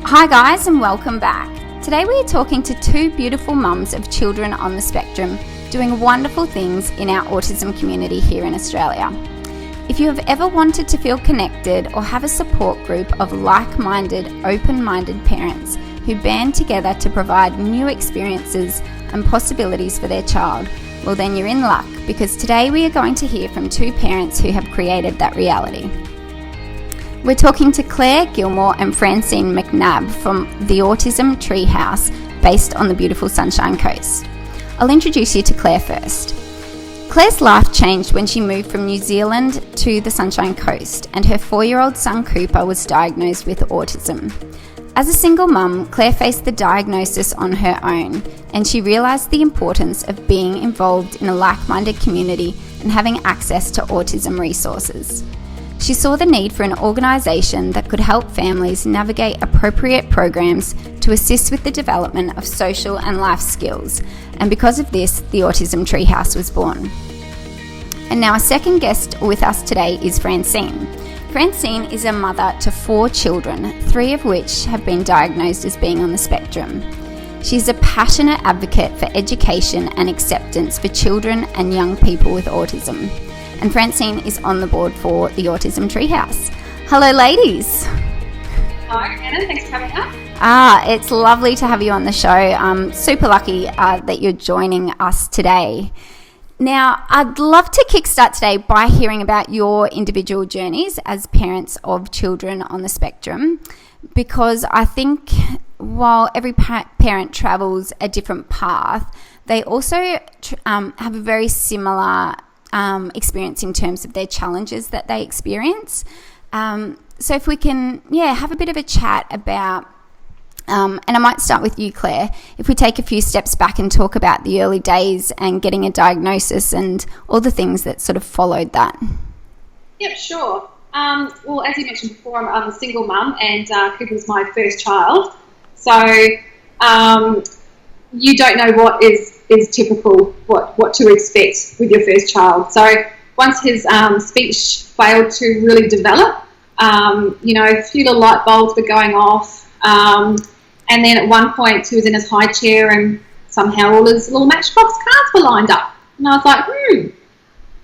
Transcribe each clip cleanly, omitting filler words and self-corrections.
Hi guys, and welcome back. Today we are talking to two beautiful mums of children on the spectrum doing wonderful things in our autism community here in Australia. If you have ever wanted to feel connected or have a support group of like-minded, open-minded parents who band together to provide new experiences and possibilities for their child, well then you're in luck, because today we are going to hear from two parents who have created that reality. We're talking to Claire Gilmore and Francine McNabb from the Autism Treehouse, based on the beautiful Sunshine Coast. I'll introduce you to Claire first. Claire's life changed when she moved from New Zealand to the Sunshine Coast, and her 4-year-old son Cooper was diagnosed with autism. As a single mum, Claire faced the diagnosis on her own, and she realised the importance of being involved in a like-minded community and having access to autism resources. She saw the need for an organisation that could help families navigate appropriate programs to assist with the development of social and life skills, and because of this, the Autism Treehouse was born. And now our second guest with us today is Francine. Francine is a mother to 4 children, 3 of which have been diagnosed as being on the spectrum. She's a passionate advocate for education and acceptance for children and young people with autism. And Francine is on the board for the Autism Treehouse. Hello, ladies. Hi, Anna. Thanks for having us. It's lovely to have you on the show. I'm super lucky that you're joining us today. Now, I'd love to kickstart today by hearing about your individual journeys as parents of children on the spectrum, because I think while every parent travels a different path, they also have a very similar experience in terms of their challenges that they experience. So if we can, have a bit of a chat about, and I might start with you, Claire, if we take a few steps back and talk about the early days and getting a diagnosis and all the things that sort of followed that. Yep, sure. Well, as you mentioned before, I'm a single mum, and Cooper was my first child. So you don't know what is typical, what to expect with your first child. So once his speech failed to really develop, a few little light bulbs were going off, and then at one point he was in his high chair and somehow all his little Matchbox cards were lined up, and I was like,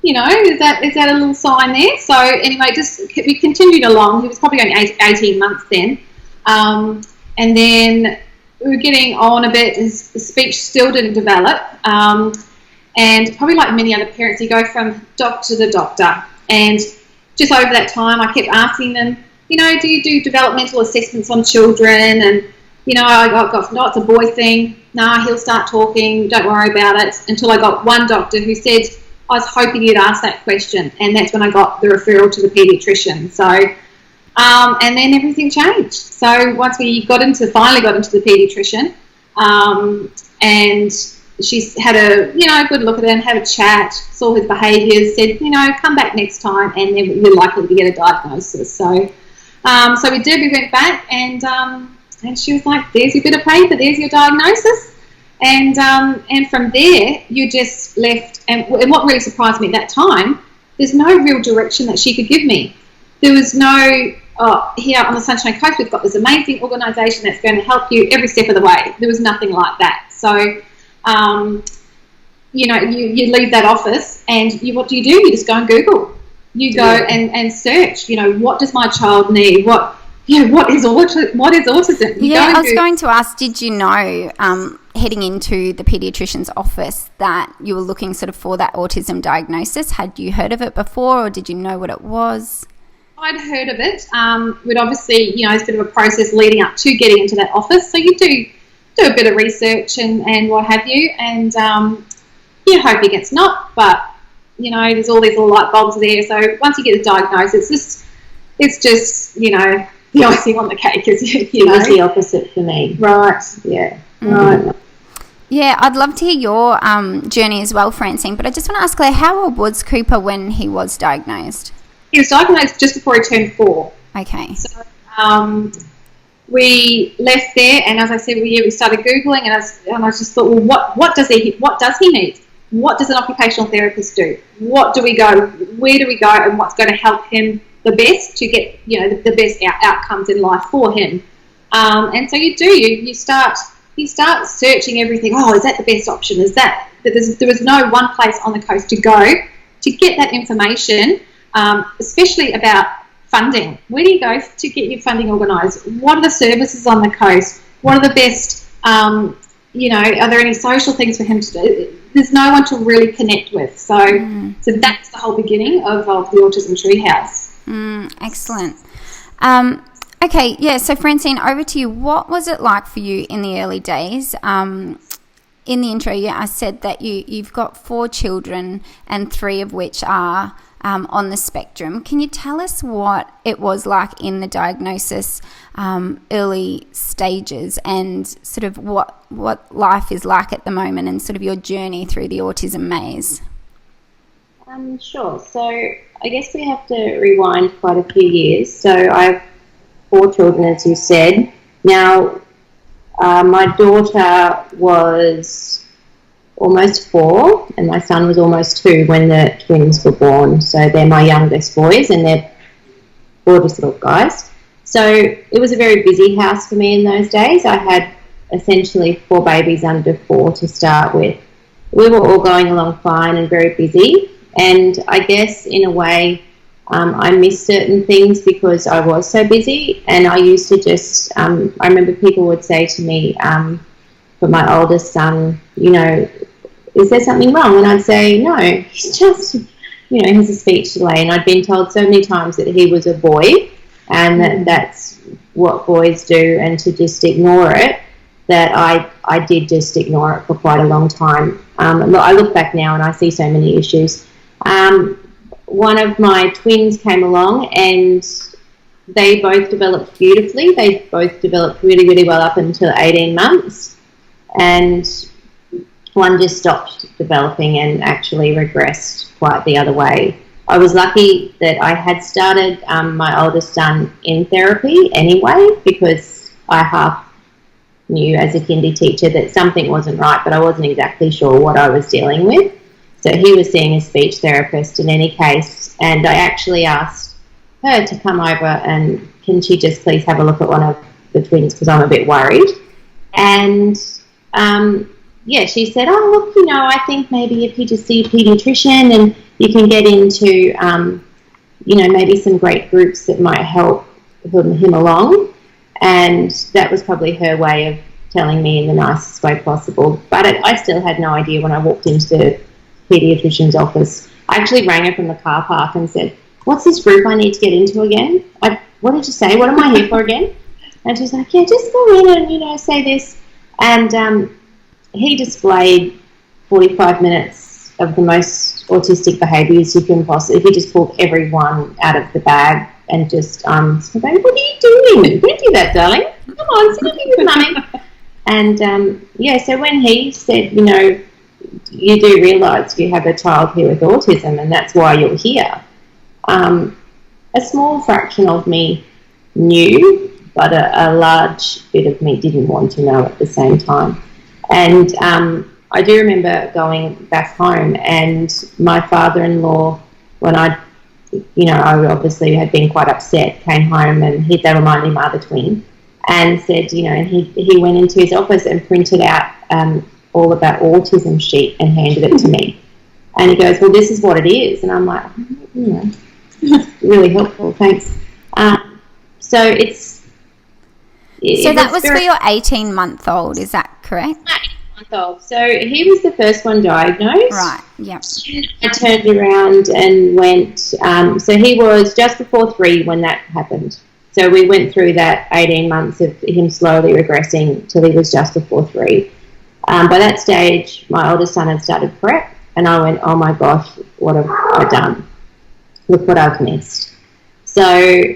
is that a little sign there? So anyway, we continued along. He was probably only 18 months then, and then we were getting on a bit. His speech still didn't develop, and probably like many other parents, you go from doctor to doctor, and just over that time I kept asking them, do you do developmental assessments on children? And I got, no, it's a boy thing. Nah, he'll start talking, don't worry about it, until I got one doctor who said, I was hoping you'd ask that question, and that's when I got the referral to the paediatrician. So and then everything changed. So once we finally got into the paediatrician, and she's had a good look at it and had a chat, saw his behaviours, said come back next time, and then we're likely to get a diagnosis. So so we did. We went back, and she was like, "There's your bit of paper. There's your diagnosis." And from there, you just left. And what really surprised me at that time, there's no real direction that she could give me. There was no, here on the Sunshine Coast, we've got this amazing organisation that's going to help you every step of the way. There was nothing like that. So, you leave that office, and what do? You just go and Google. You go and search. What does my child need? What is autism? I was going to ask, did you know, heading into the paediatrician's office, that you were looking sort of for that autism diagnosis? Had you heard of it before, or did you know what it was? I'd heard of it. We'd obviously, it's a bit of a process leading up to getting into that office. So you do a bit of research and what have you, and you're hoping it's not, but there's all these little light bulbs there. So once you get a diagnosis, it's just the icing on the cake, is It was the opposite for me. Right. Yeah. Mm-hmm. Right. Yeah, I'd love to hear your journey as well, Francine. But I just want to ask Claire, how old was Cooper when he was diagnosed? He was diagnosed just before he turned 4. Okay. So we left there, and as I said, we started Googling, and I just thought, well, what does he need? What does an occupational therapist do? What do we go? Where do we go? And what's going to help him the best to get the best outcomes in life for him? And so you start searching everything. Oh, is that the best option? Is that there was no one place on the coast to go to get that information, especially about funding. Where do you go to get your funding organised? What are the services on the coast? What are the best, are there any social things for him to do? There's no one to really connect with. So that's the whole beginning of the Autism Treehouse. Excellent. Okay, yeah, so Francine, over to you. What was it like for you in the early days? In the intro, I said that you've got 4 children and 3 of which are on the spectrum. Can you tell us what it was like in the diagnosis early stages and sort of what life is like at the moment and sort of your journey through the autism maze? Sure. So I guess we have to rewind quite a few years. So I have 4 children, as you said. Now, my daughter was almost 4 and my son was almost 2 when the twins were born. So they're my youngest boys and they're gorgeous little guys. So it was a very busy house for me in those days. I had essentially 4 babies under 4 to start with. We were all going along fine and very busy. And I guess in a way I missed certain things because I was so busy, and I used to just, I remember people would say to me, for my oldest son, is there something wrong? And I'd say, no, he's just, he has a speech delay. And I'd been told so many times that he was a boy and that's what boys do, and to just ignore it, that I did just ignore it for quite a long time. I look back now and I see so many issues. One of my twins came along and they both developed beautifully. They both developed really, really well up until 18 months. And one just stopped developing and actually regressed quite the other way. I was lucky that I had started my oldest son in therapy anyway, because I half knew as a kindy teacher that something wasn't right, but I wasn't exactly sure what I was dealing with. So he was seeing a speech therapist in any case, and I actually asked her to come over and can she just please have a look at one of the twins because I'm a bit worried. And she said, oh, look, I think maybe if you just see a paediatrician and you can get into, maybe some great groups that might help him along. And that was probably her way of telling me in the nicest way possible. But I still had no idea when I walked into the paediatrician's office. I actually rang her from the car park and said, what's this group I need to get into again? What did you say? What am I here for again? And she's like, yeah, just go in and, say this. And he displayed 45 minutes of the most autistic behaviours you can possibly. He just pulled everyone out of the bag and just said, what are you doing? Don't do that, darling. Come on, sit here with mummy. And, so when he said, you do realise you have a child here with autism and that's why you're here, a small fraction of me knew, but a large bit of me didn't want to know at the same time. And I do remember going back home and my father-in-law, when I obviously had been quite upset, came home and they were my other twin, and said, and he went into his office and printed out all about autism sheet and handed it to me. And he goes, well, this is what it is. And I'm like, really helpful, thanks. So that was for your 18-month-old, is that correct? 18-month-old. So he was the first one diagnosed. Right, yep. I turned around and went, so he was just before 3 when that happened. So we went through that 18 months of him slowly regressing till he was just before 3. By that stage, my oldest son had started prep, and I went, oh my gosh, what have I done? Look what I've missed. So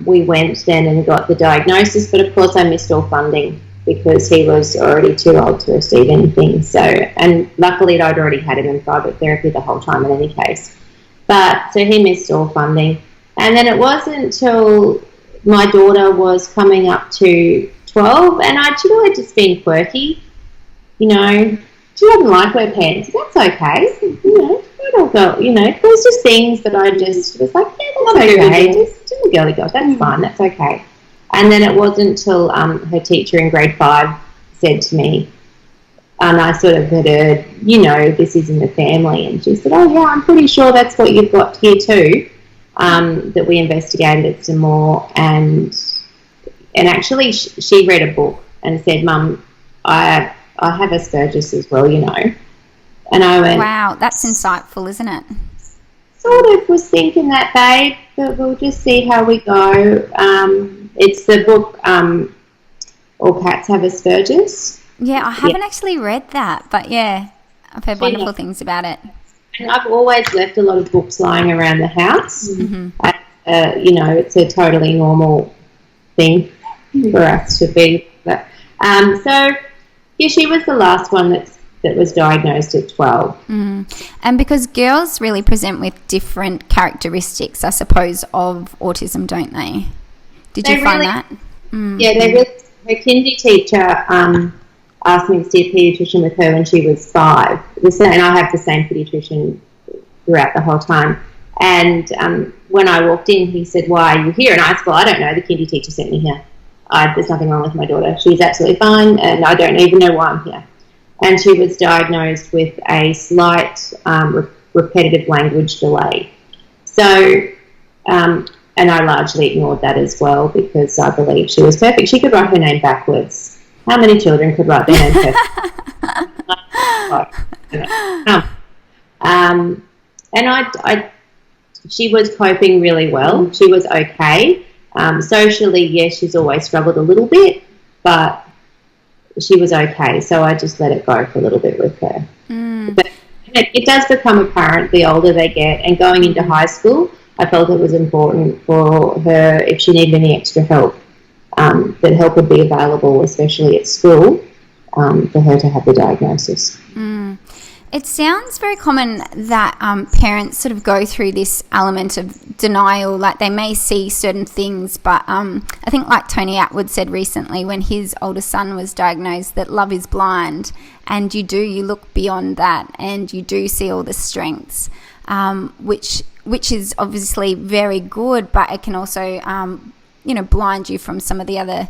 we went then and got the diagnosis, but of course I missed all funding because he was already too old to receive anything. So, and luckily I'd already had him in private therapy the whole time in any case. But so he missed all funding. And then it wasn't until my daughter was coming up to 12, and I'd just been quirky. She doesn't like wear pants. That's okay. It'll go, there's just things that I just was like, yeah, that's okay. Just a girly girl. That's fine. That's okay. And then it wasn't until her teacher in grade 5 said to me, and I sort of had heard, this isn't a family. And she said, oh, yeah, I'm pretty sure that's what you've got here too, that we investigated it some more. And actually she read a book and said, Mum, I have Asperger's as well, And I went, wow, that's insightful, isn't it? Sort of was thinking that, babe, but we'll just see how we go. It's the book, All Cats Have Asperger's. Yeah, I haven't actually read that, but yeah, I've heard wonderful things about it. And I've always left a lot of books lying around the house. Mm-hmm. It's a totally normal thing for us to be. But, she was the last one that was diagnosed at 12. Mm. And because girls really present with different characteristics, I suppose, of autism, don't they? Did you find that? Mm. Yeah, they really. Her kindy teacher asked me to see a paediatrician with her when she was 5. And I have the same paediatrician throughout the whole time. And when I walked in, he said, why are you here? And I said, well, I don't know. The kindy teacher sent me here. There's nothing wrong with my daughter. She's absolutely fine, and I don't even know why I'm here. And she was diagnosed with a slight repetitive language delay. So, and I largely ignored that as well because I believe she was perfect. She could write her name backwards. How many children could write their name perfectly? And she was coping really well. She was okay. Socially, yes, she's always struggled a little bit, but she was okay. So I just let it go for a little bit with her. Mm. But it does become apparent the older they get. And going into high school, I felt it was important for her, if she needed any extra help, that help would be available, especially at school, for her to have the diagnosis. Mm. It sounds very common that parents sort of go through this element of denial, like they may see certain things, but I think like Tony Attwood said recently when his older son was diagnosed that love is blind, and you look beyond that and you do see all the strengths, which is obviously very good, but it can also blind you from some of the other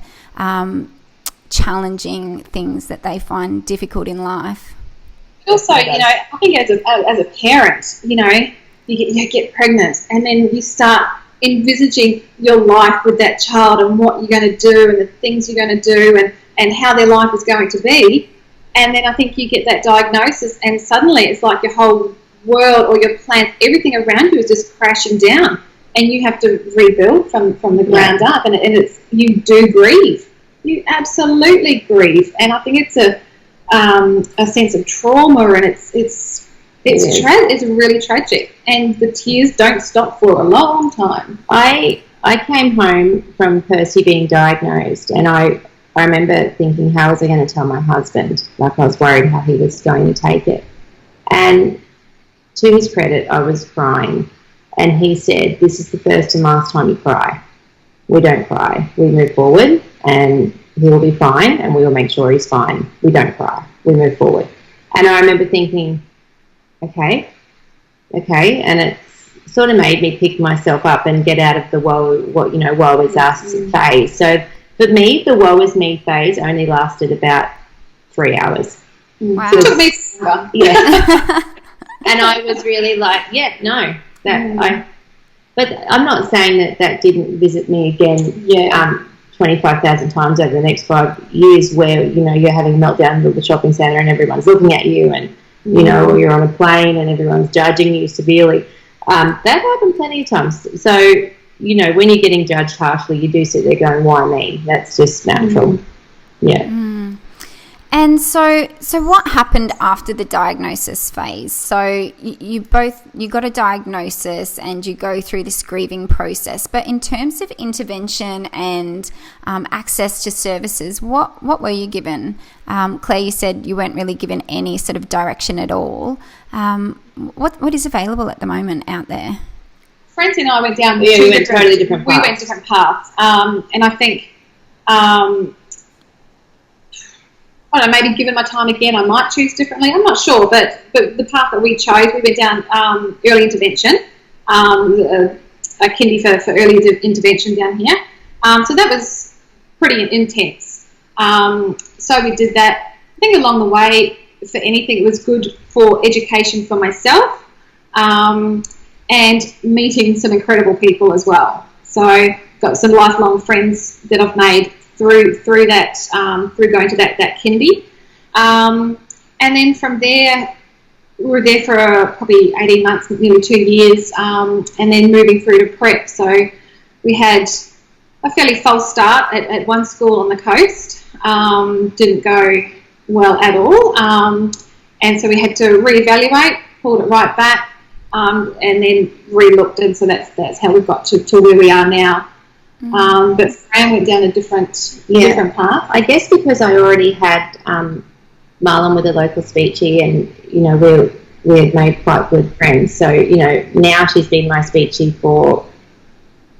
challenging things that they find difficult in life. Also, I think as a parent, you get pregnant and then you start envisaging your life with that child and what you're going to do and the things you're going to do and how their life is going to be. And then I think you get that diagnosis and suddenly it's like your whole world or your plans, everything around you is just crashing down and you have to rebuild from the ground up. And you do grieve. You absolutely grieve. And I think it's a sense of trauma, and it's really tragic, and the tears don't stop for a long time. I came home from Percy being diagnosed, and I remember thinking, how was I going to tell my husband? Like, I was worried how he was going to take it. And to his credit, I was crying, and he said, this is the first and last time you cry. We don't cry. We move forward, and he will be fine, and we will make sure he's fine. We don't cry. We move forward. And I remember thinking, okay, and it sort of made me pick myself up and get out of the woe is us phase. So for me, the woe is me phase only lasted about 3 hours. Wow. It took me longer. Yeah. And I was really like, but I'm not saying that didn't visit me again. 25,000 times over the next 5 years where, you're having a meltdown in the shopping centre and everyone's looking at you and, or you're on a plane and everyone's judging you severely. That happened plenty of times. So, when you're getting judged harshly, you do sit there going, why me? That's just natural. Yeah. Mm. And so what happened after the diagnosis phase? So you got a diagnosis and you go through this grieving process. But in terms of intervention and access to services, what were you given? Claire, you said you weren't really given any sort of direction at all. What is available at the moment out there? Francie and I went down totally different paths. We went different paths. And I think... I don't know, maybe given my time again, I might choose differently. I'm not sure, but the path that we chose, we went down early intervention, a kindy for early intervention down here. So that was pretty intense. So we did that. I think along the way, for anything, it was good for education for myself, and meeting some incredible people as well. So got some lifelong friends that I've made through that, through going to that kindy. And then from there, we were there for probably 18 months, nearly 2 years, and then moving through to prep. So we had a fairly false start at one school on the coast. Didn't go well at all. And so we had to reevaluate, pulled it right back, and then re-looked. And so that's how we got to where we are now. But Fran went down a different path. I guess because I already had Marlon with a local speechie, and we had made quite good friends. So now she's been my speechie for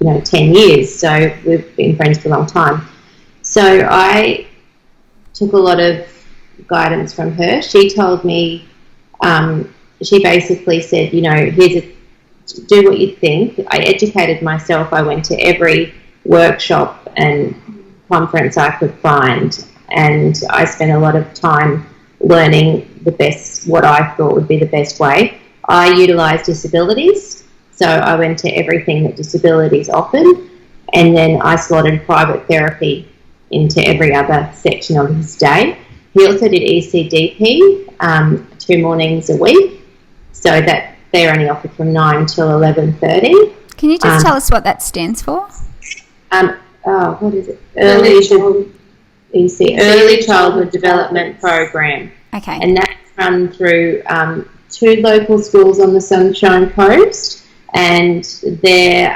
10 years. So we've been friends for a long time. So I took a lot of guidance from her. She told me, she basically said, do what you think. I educated myself. I went to every workshop and conference I could find, and I spent a lot of time learning what I thought would be the best way. I utilised disabilities, so I went to everything that disabilities offered, and then I slotted private therapy into every other section of his day. He also did ECDP 2 mornings a week, so that they're only offered from 9 till 11:30. Can you just tell us what that stands for? What is it? Early Childhood Development Program. Okay. And that's run through 2 local schools on the Sunshine Coast, and they're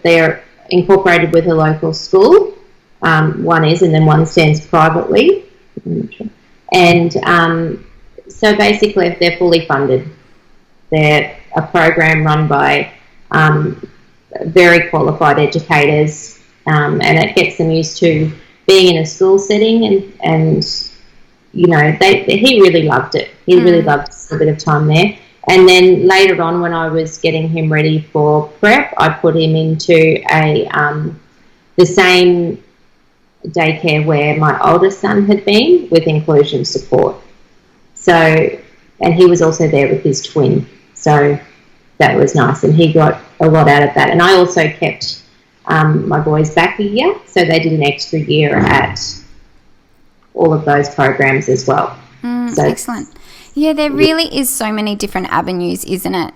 they're incorporated with a local school. One is, and then one stands privately. And so basically, they're fully funded. They're a program run by very qualified educators, and it gets them used to being in a school setting, and he really loved it. He really loved a bit of time there. And then later on, when I was getting him ready for prep, I put him into the same daycare where my oldest son had been, with inclusion support. So, and he was also there with his twin. So that was nice, and he got a lot out of that. And I also kept my boys back a year, so they did an extra year at all of those programs as well. So excellent. Yeah, there really is so many different avenues, isn't it?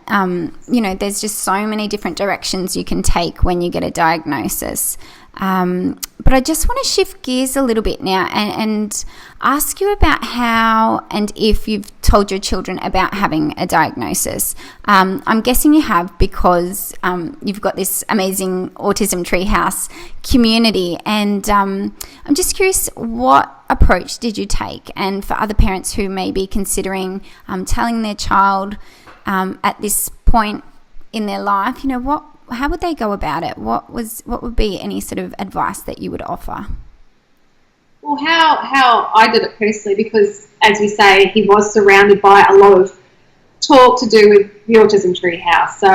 There's just so many different directions you can take when you get a diagnosis. But I just want to shift gears a little bit now and ask you about how and if you've told your children about having a diagnosis. I'm guessing you have, because you've got this amazing Autism Treehouse community, and I'm just curious, what approach did you take? And for other parents who may be considering telling their child at this point in their life, how would they go about it? What would be any sort of advice that you would offer? Well, how I did it personally, because as you say, he was surrounded by a lot of talk to do with the Autism Treehouse. So,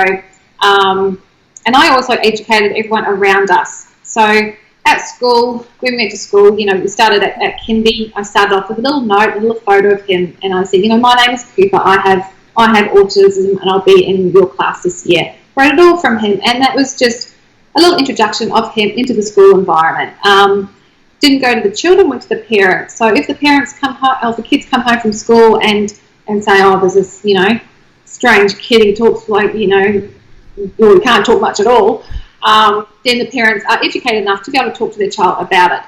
and I also educated everyone around us. So at school, when we went to school, we started at kindy. I started off with a little note, a little photo of him, and I said, my name is Cooper. I have autism, and I'll be in your class this year. Wrote it all from him, and that was just a little introduction of him into the school environment. Didn't go to the children, went to the parents. So if the parents come home, or the kids come home from school and say, oh, there's this, strange kid who talks like, he can't talk much at all, then the parents are educated enough to be able to talk to their child about it.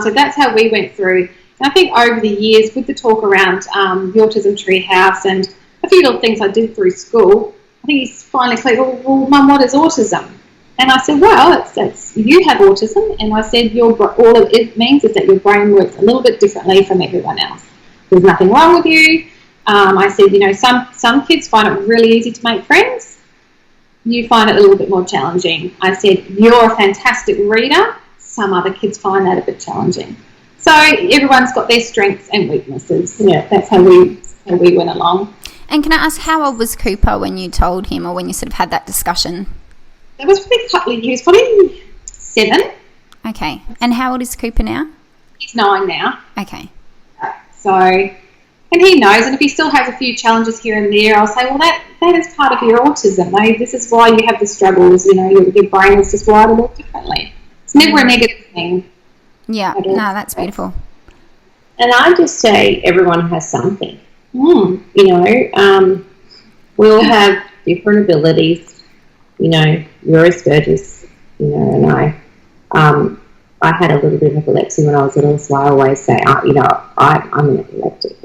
So that's how we went through. And I think over the years, with the talk around the Autism Treehouse and a few little things I did through school, I think he's finally clear, well, Mum, what is autism? And I said, well, it's you have autism. And I said, all it means is that your brain works a little bit differently from everyone else. There's nothing wrong with you. I said, some kids find it really easy to make friends. You find it a little bit more challenging. I said, you're a fantastic reader. Some other kids find that a bit challenging. So everyone's got their strengths and weaknesses. Yeah, that's how we went along. And can I ask, how old was Cooper when you told him, or when you sort of had that discussion? That was probably a couple of years, probably 7. Okay. And how old is Cooper now? He's 9 now. Okay. So, and he knows, and if he still has a few challenges here and there, I'll say, well, that is part of your autism. This is why you have the struggles, your brain is just wired a little differently. It's never a negative thing. Yeah, no, that's beautiful. And I just say everyone has something. We all have different abilities. You're Asperger's, and I had a little bit of epilepsy when I was little, so I always say, I'm an epileptic.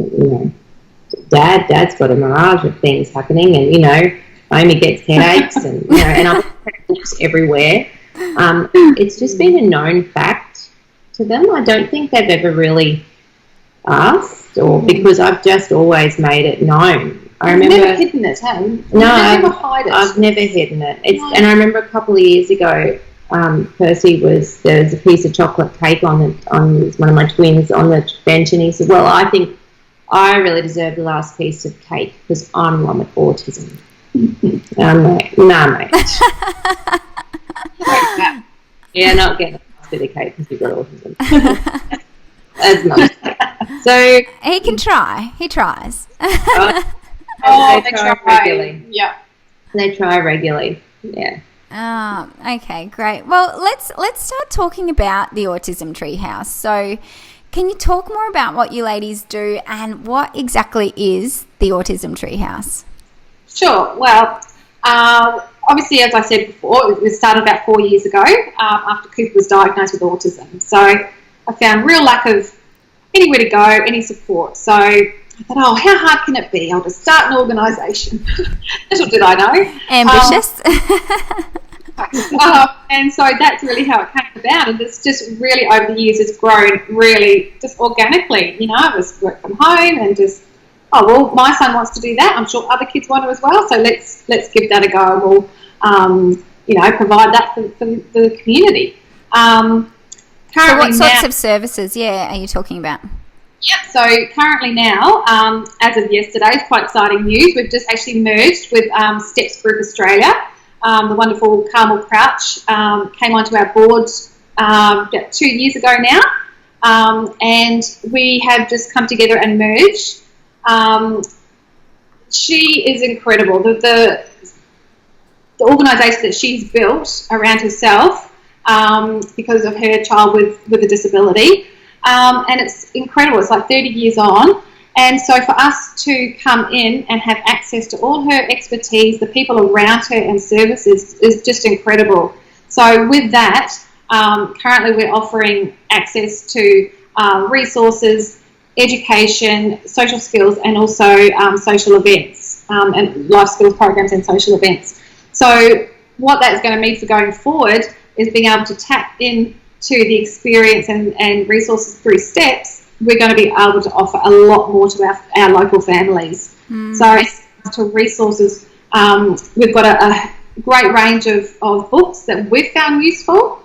Dad's got a mirage of things happening, and Amy gets headaches, and and I'm everywhere. It's just been a known fact to them. I don't think they've ever really asked, or because I've just always made it known. I remember never hidden it, have you? No, I've never hide it. I've never hidden it. And I remember a couple of years ago, Percy there was a piece of chocolate cake on one of my twins on the bench, and he said, "Well, I think I really deserve the last piece of cake because I'm the one with autism." And I'm like, "Nah, mate." Yeah, not getting a bit of cake because you've got autism. That's not. So he can try. He tries. They try regularly. Yeah, they try regularly. Yeah. Okay, great. Well, let's start talking about the Autism Treehouse. So, can you talk more about what you ladies do and what exactly is the Autism Treehouse? Sure. Well, obviously, as I said before, it started about 4 years ago after Cooper was diagnosed with autism. So I found real lack of anywhere to go, any support. So I thought, how hard can it be? I'll just start an organisation. Little did I know. Ambitious. And so that's really how it came about. And it's just really, over the years, it's grown really just organically. I was work from home and just, my son wants to do that. I'm sure other kids want to as well. So let's give that a go, and we'll, provide that for the community. So what sorts of services, are you talking about? Yep, so currently now, as of yesterday, it's quite exciting news. We've just actually merged with Steps Group Australia. The wonderful Carmel Crouch came onto our board about 2 years ago now, and we have just come together and merged. She is incredible. The organisation that she's built around herself because of her child with a disability. And it's incredible. It's like 30 years on. And so for us to come in and have access to all her expertise, the people around her and services is just incredible. So with that, currently we're offering access to resources, education, social skills, and also social events and life skills programs and social events. So what that's going to mean for going forward is being able to tap in to the experience and resources through Steps. We're going to be able to offer a lot more to our local families. So to resources, we've got a great range of books that we've found useful,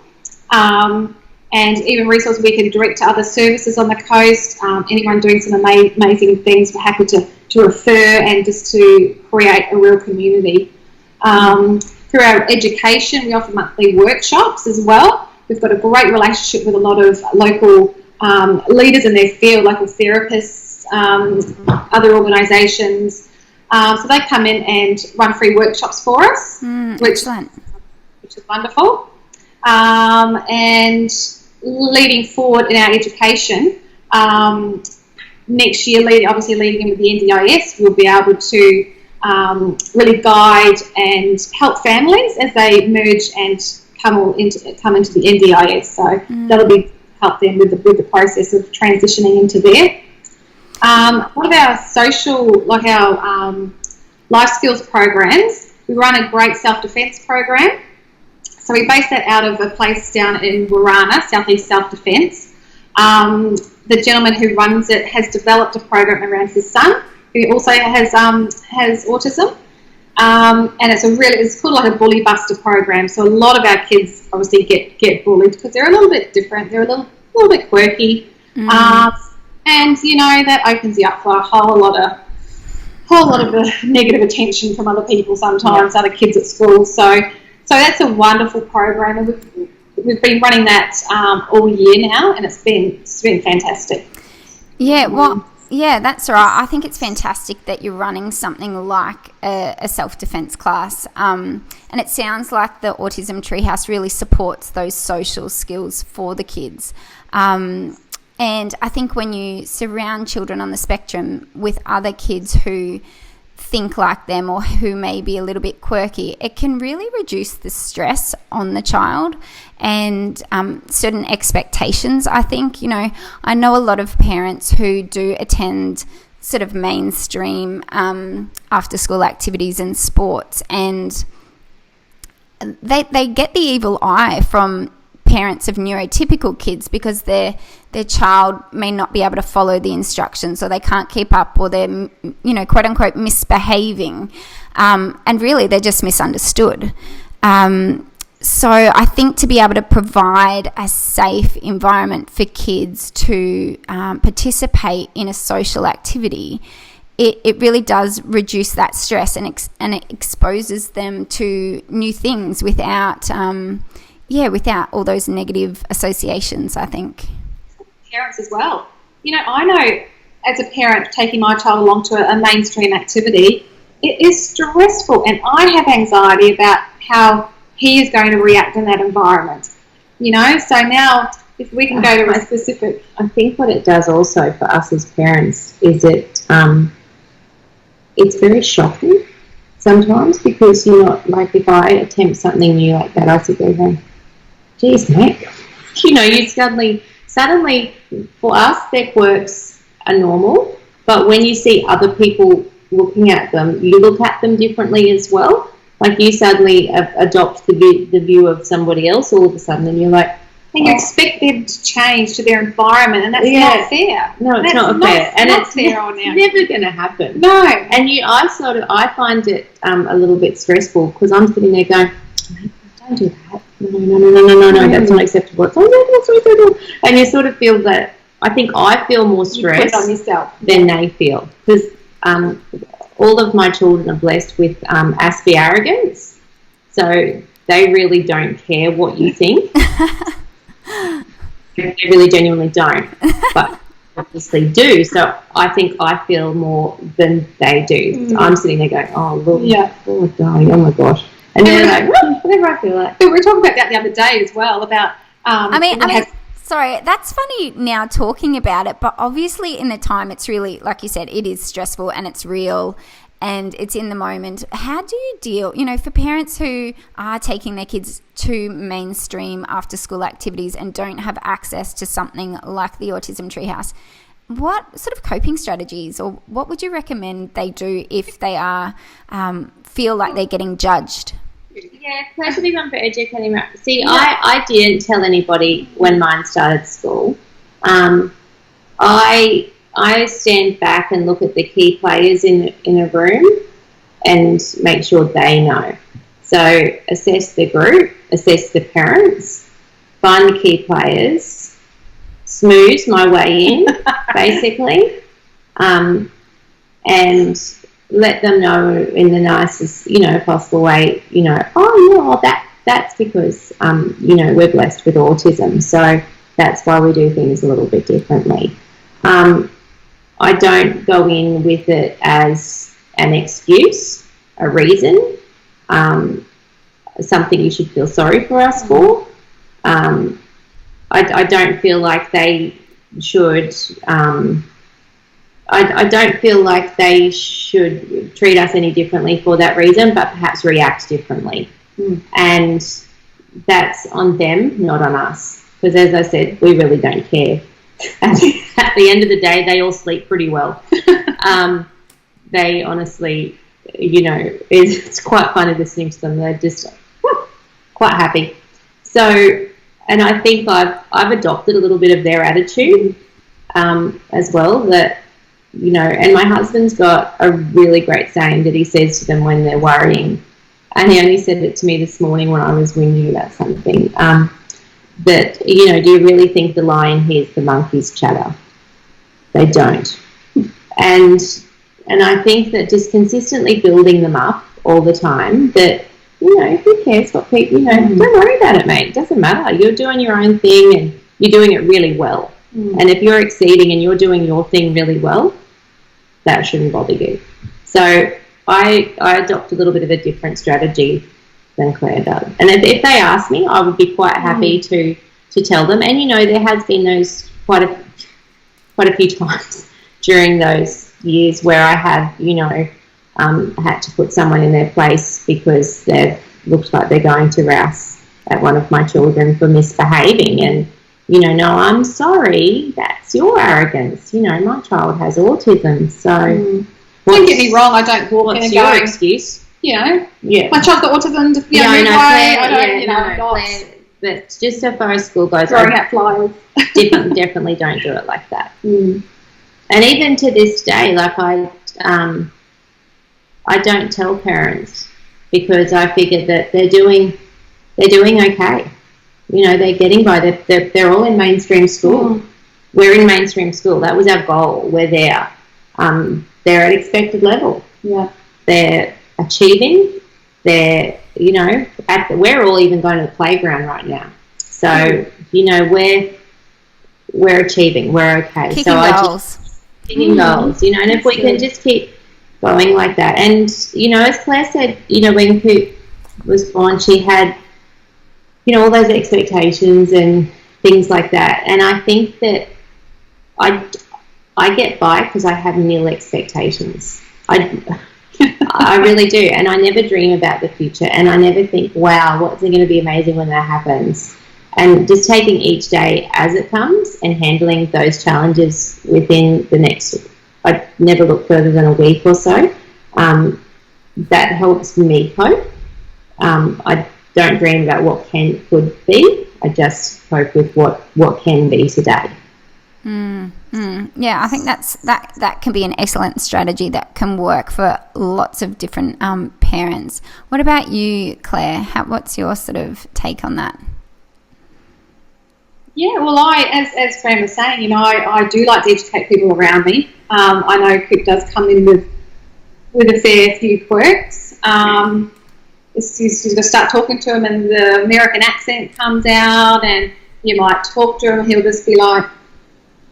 and even resources we can direct to other services on the coast. Anyone doing some amazing things, we're happy to refer and just to create a real community. Through our education, we offer monthly workshops as well. We've got a great relationship with a lot of local leaders in their field, local therapists, other organisations. So they come in and run free workshops for us, which is wonderful. And leading forward in our education, next year, obviously leading in with the NDIS, we'll be able to really guide and help families as they merge and come into the NDIS. So that'll be help them with the process of transitioning into there. One of our social, our life skills programs, we run a great self-defence program. So we base that out of a place down in Warana, Southeast Self-Defence. The gentleman who runs it has developed a program around his son, who also has autism. And it's called like a bully buster program. So a lot of our kids obviously get bullied because they're a little bit different. They're a little bit quirky. And that opens you up for a whole lot of negative attention from other people sometimes, other kids at school. So that's a wonderful program, and we've been running that all year now, and it's been fantastic. Yeah, well, yeah, that's right. I think it's fantastic that you're running something like a self-defense class. And it sounds like the Autism Treehouse really supports those social skills for the kids. And I think when you surround children on the spectrum with other kids who think like them or who may be a little bit quirky, it can really reduce the stress on the child and certain expectations. I think, I know a lot of parents who do attend sort of mainstream after school activities and sports, and they get the evil eye from parents of neurotypical kids because their child may not be able to follow the instructions, or they can't keep up, or they're quote unquote misbehaving, and really they're just misunderstood. So I think to be able to provide a safe environment for kids to participate in a social activity, it really does reduce that stress, and it exposes them to new things without all those negative associations, I think. Parents as well. I know as a parent taking my child along to a mainstream activity, it is stressful, and I have anxiety about how he is going to react in that environment. So now if we can go to a specific... I think what it does also for us as parents is it's very shocking sometimes, because you're not, like, if I attempt something new like that, I sit there going, geez, mate, you suddenly, for us, their quirks are normal, but when you see other people looking at them, you look at them differently as well. Like, you suddenly adopt the view of somebody else all of a sudden, and you're like... And you expect them to change to their environment, and that's not fair. No, it's not fair. And it's never going to happen. No. And I find it a little bit stressful, because I'm sitting there going, don't do that. No, that's not acceptable. It's not acceptable. And you sort of feel that, I think I feel more stress you put it on yourself than they feel. Because all of my children are blessed with aspergers, so they really don't care what you think. They really genuinely don't, but obviously do. So I think I feel more than they do. So I'm sitting there going, oh, look, oh, darling, oh my gosh. And then they're like, whatever I feel like. We were talking about that the other day as well, about... sorry, that's funny now talking about it, but obviously in the time it's really, like you said, it is stressful and it's real and it's in the moment. How do you deal, for parents who are taking their kids to mainstream after school activities and don't have access to something like the Autism Treehouse, what sort of coping strategies, or what would you recommend they do if they are feel like they're getting judged? Yeah, classic one for educating. See, I didn't tell anybody when mine started school. I stand back and look at the key players in a room and make sure they know. So assess the group, assess the parents, find the key players, smooth my way in, basically, and let them know in the nicest, possible way, that's because, we're blessed with autism. So that's why we do things a little bit differently. I don't go in with it as an excuse, a reason, something you should feel sorry for us for. I don't feel like they should... I don't feel like they should treat us any differently for that reason, but perhaps react differently. And that's on them, not on us. Because as I said, we really don't care. At the end of the day, they all sleep pretty well. They honestly, it's quite funny listening to them. They're just quite happy. So, and I think I've adopted a little bit of their attitude as well, that, and my husband's got a really great saying that he says to them when they're worrying. And he only said it to me this morning when I was whinging about something. That, do you really think the lion hears the monkey's chatter? They don't. And I think that just consistently building them up all the time, that who cares what people, don't worry about it, mate. It doesn't matter. You're doing your own thing and you're doing it really well. And if you're exceeding and you're doing your thing really well, that shouldn't bother you. So I adopt a little bit of a different strategy than Claire does. And if they ask me, I would be quite happy to tell them. And, there has been those quite a few times during those years where I have, had to put someone in their place because they've looked like they're going to rouse at one of my children for misbehaving. And, no, I'm sorry, that's your arrogance. My child has autism, so... Don't get me wrong, I don't walk in and go... What's your excuse? Yeah. My child's got autism, but just so far as school goes, throwing out flyers. definitely don't do it like that. And even to this day, like I don't tell parents because I figure that they're doing okay. They're getting by. They're all in mainstream school. We're in mainstream school. That was our goal. We're there. They're at expected level. Yeah. They're achieving. They're, we're all even going to the playground right now. So, we're achieving. We're okay. Kicking goals. Kicking goals, and if we can just keep going like that. And, as Claire said, when Coop was born, she had, all those expectations and things like that. And I think that I get by because I have nil expectations. I really do. And I never dream about the future. And I never think, wow, what's it going to be amazing when that happens? And just taking each day as it comes and handling those challenges within the next, I never look further than a week or so. That helps me cope. I don't dream about what could be. I just cope with what can be today. Yeah, I think that can be an excellent strategy that can work for lots of different parents. What about you, Claire? What's your sort of take on that? Yeah, well, as Fran was saying, I do like to educate people around me. I know Coop does come in with a fair few quirks. You've got to start talking to him and the American accent comes out and you might talk to him and he'll just be like,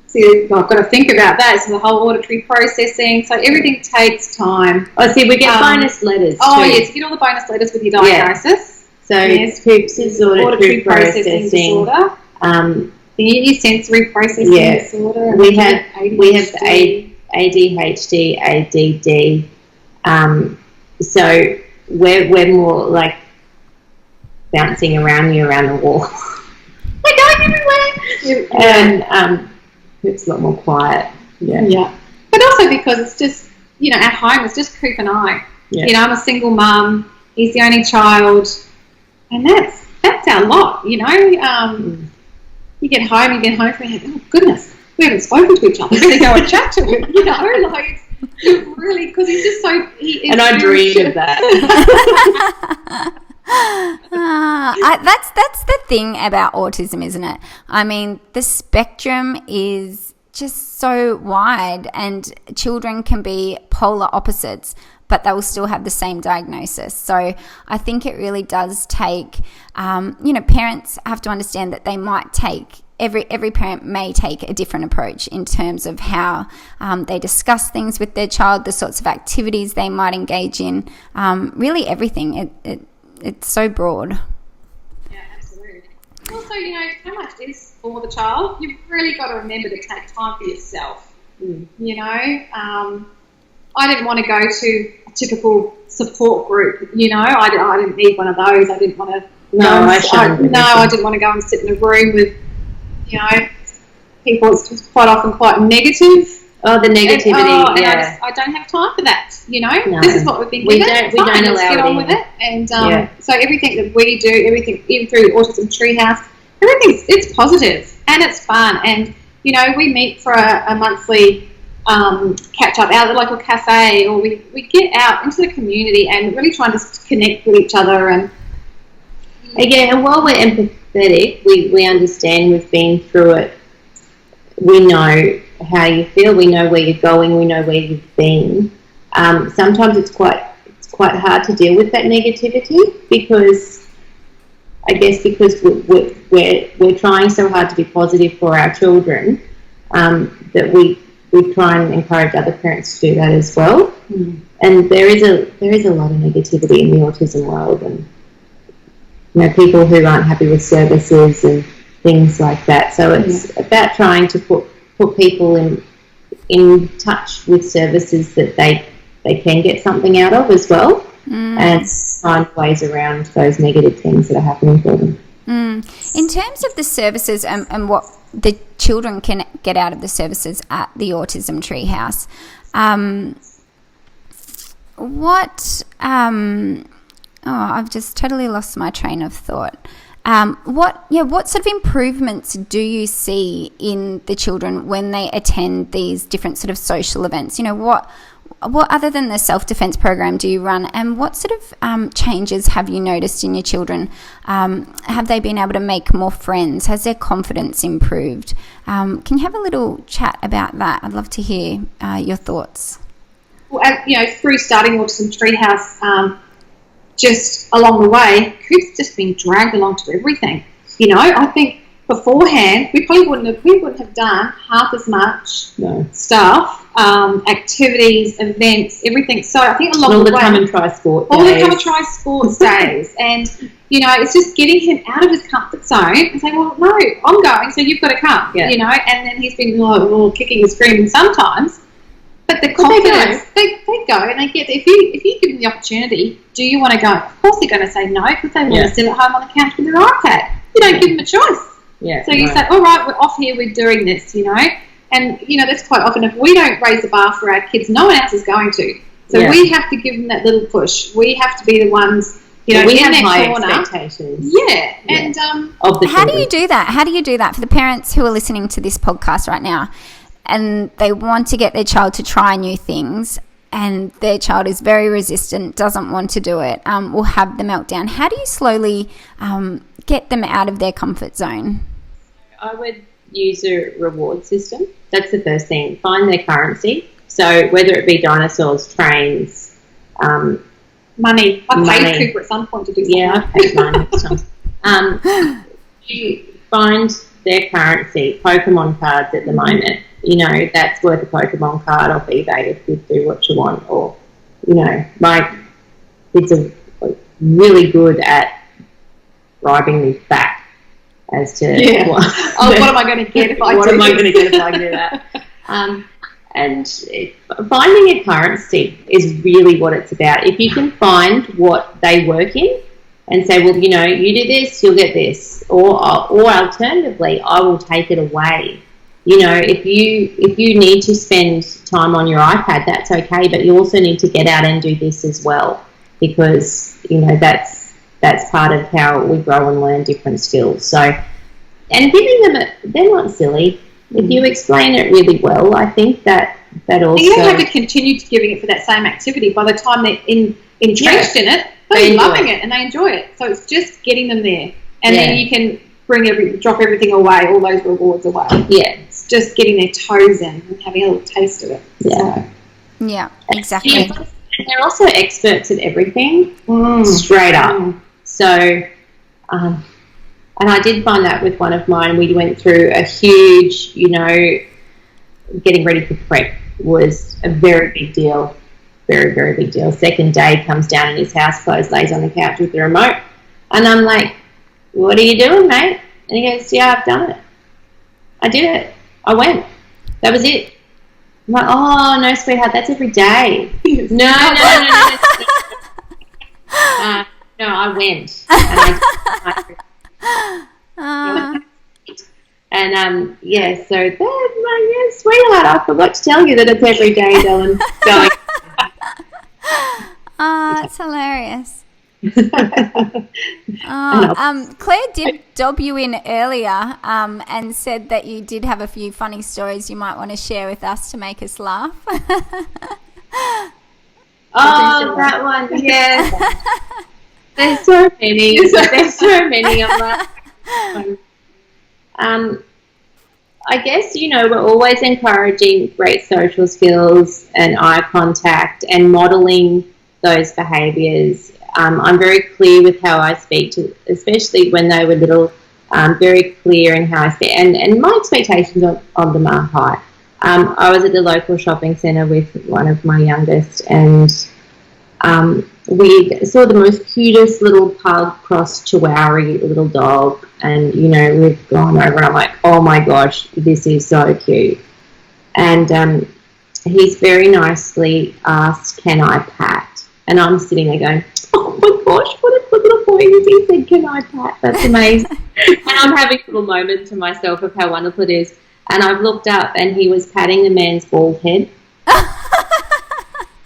see, I've got to think about that. So the whole auditory processing. So everything takes time. Oh, see, we get bonus letters Oh, too. yes, you get all the bonus letters with your diagnosis. So Coop's is auditory processing disorder. The sensory processing disorder. We have ADHD, ADD. So we're more like bouncing around the wall. We're going everywhere. And it's a lot more quiet. Yeah. But also because it's just, at home it's just Coop and I. Yeah. I'm a single mum. He's the only child, and that's our lot. You get home and you think, oh goodness, we haven't spoken to each other. We're going to go and chat to him. Really, because he's just so. And I dream of that. That's the thing about autism, isn't it? I mean, the spectrum is just so wide, and children can be polar opposites, but they will still have the same diagnosis. So I think it really does take, parents have to understand that they might take, every parent may take a different approach in terms of how they discuss things with their child, the sorts of activities they might engage in, really everything. It's so broad. Yeah, absolutely. Also, how much is for the child? You've really got to remember to take time for yourself. I didn't want to go to a typical support group. I didn't need one of those. I didn't want to. I didn't want to go and sit in a room with, people. It's just quite often quite negative. Oh, the negativity. And I don't have time for that. No. This is what we've been given. We don't allow Let's get on with it. And so everything that we do, even through Autism Treehouse, it's positive and it's fun. And we meet for a monthly catch up out at the local cafe, or we get out into the community and really trying to connect with each other. And and while we're empathetic, we understand, we've been through it. We know how you feel. We know where you're going. We know where you've been. Sometimes it's quite quite hard to deal with that negativity because we're trying so hard to be positive for our children, that we try and encourage other parents to do that as well. And there is a lot of negativity in the autism world, and people who aren't happy with services and things like that. So it's about trying to put people in touch with services that they can get something out of as well, and find ways around those negative things that are happening for them. In terms of the services and what the children can get out of the services at the Autism Treehouse, I've just totally lost my train of thought. What sort of improvements do you see in the children when they attend these different sort of social events? What other than the self-defense program do you run, and what sort of changes have you noticed in your children? Have they been able to make more friends? Has their confidence improved? Can you have a little chat about that? I'd love to hear your thoughts. Well, through starting Autism Treehouse, just along the way, Coop's just been dragged along to everything. I think beforehand we probably wouldn't have done half as much stuff, activities, events, everything. So I think along the way, come and try sport days, and it's just getting him out of his comfort zone and saying, well, no, I'm going, so you've got to come. And then he's been kicking and screaming sometimes. But the confidence, they go and they get. If you give them the opportunity, do you want to go? Of course they're going to say no, because they want to sit at home on the couch with their iPad. You don't give them a choice. So you say, all right, we're off here, we're doing this, And, that's quite often, if we don't raise the bar for our kids, no one else is going to. So we have to give them that little push. We have to be the ones, we in have their high corner. Expectations. And how do you do that? How do you do that for the parents who are listening to this podcast right now, and they want to get their child to try new things, and their child is very resistant, doesn't want to do it, will have the meltdown? How do you slowly get them out of their comfort zone? I would use a reward system. That's the first thing. Find their currency. So whether it be dinosaurs, trains, money. I paid Cooper at some point to do something. Yeah, I paid mine. You find their currency. Pokemon cards at the moment. That's worth a Pokemon card off eBay if you do what you want. Or, my kids are really good at bribing me back as to what am I going to get if I do that? And finding a currency is really what it's about. If you can find what they work in and say, well, you do this, you'll get this, or alternatively, I will take it away. If you need to spend time on your iPad, that's okay, but you also need to get out and do this as well, because that's part of how we grow and learn different skills. So, and giving them they're not silly. If you explain it really well, I think that also... You don't have to continue to giving it for that same activity. By the time they're entrenched in it, they're loving it and they enjoy it. So it's just getting them there. And then you can drop everything away, all those rewards away. Yeah. It's just getting their toes in and having a little taste of it. Yeah. Yeah, exactly. And they're also experts at everything, straight up. So, and I did find that with one of mine. We went through a huge, getting ready for prep was a very big deal. Very, very big deal. Second day, comes down in his house clothes, lays on the couch with the remote. And I'm like, what are you doing, mate? And he goes, yeah, I've done it. I did it. I went. That was it. I'm like, oh, no, sweetheart, that's every day. No. No, I went. And so they're like, sweetheart, I forgot to tell you that it's every day, Dylan. That's hilarious. Claire did dob you in earlier and said that you did have a few funny stories you might want to share with us to make us laugh. That one, yes. There's so many. I guess, we're always encouraging great social skills and eye contact and modelling those behaviours. I'm very clear with how I speak to, especially when they were little, very clear in how I speak. And my expectations of them are high. I was at the local shopping centre with one of my youngest, and we saw the most cutest little pug cross Chihuahua little dog, and we've gone over and I'm like, oh my gosh, this is so cute. And he's very nicely asked, can I pat? And I'm sitting there going, oh my gosh, what a good little boy is. He said, can I pat? That's amazing. And I'm having a little moment to myself of how wonderful it is. And I've looked up and he was patting the man's bald head.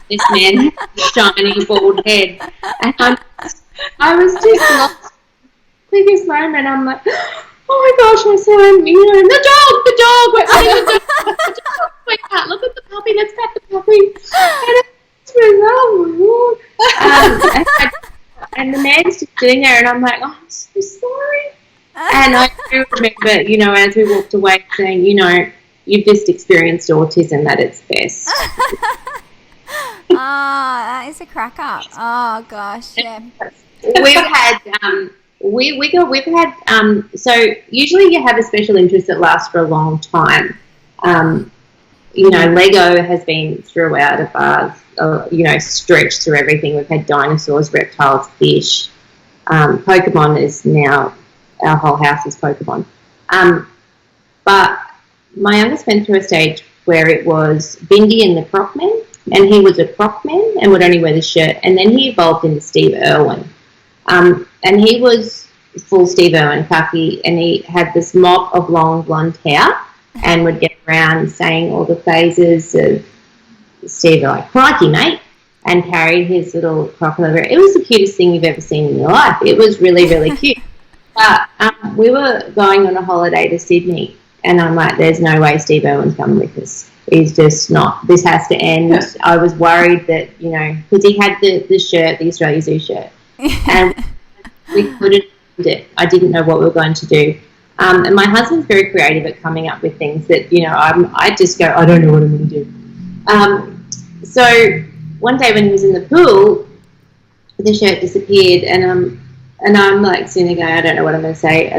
This man has a shiny bald head. And I was just lost. Biggest moment, I'm like, oh my gosh, I saw him, the dog, wait, look at the puppy, let's pat the puppy. And the man's just sitting there, and I'm like, oh, I'm so sorry. And I do remember, as we walked away, saying, you've just experienced autism at its best. Oh, that is a crack up. Oh gosh, yeah. We've had we've had so usually you have a special interest that lasts for a long time. Lego has been throughout of ours, stretched through everything. We've had dinosaurs, reptiles, fish. Pokemon is now, our whole house is Pokemon. But my youngest went through a stage where it was Bindi and the Crocman, and he was a Crocman and would only wear the shirt, and then he evolved into Steve Irwin. And he was full Steve Irwin khaki, and he had this mop of long blonde hair and would get around saying all the phases of Steve, like, crikey, mate, and carried his little crocodile. It was the cutest thing you've ever seen in your life. It was really, really cute. But we were going on a holiday to Sydney, and I'm like, there's no way Steve Irwin's coming with us. He's just not. This has to end. I was worried that, because he had the shirt, the Australia Zoo shirt, and we couldn't do it. I didn't know what we were going to do. And my husband's very creative at coming up with things that, I just go, I don't know what I'm going to do. So one day when he was in the pool, the shirt disappeared, and I'm like sitting there going, I don't know what I'm going to say.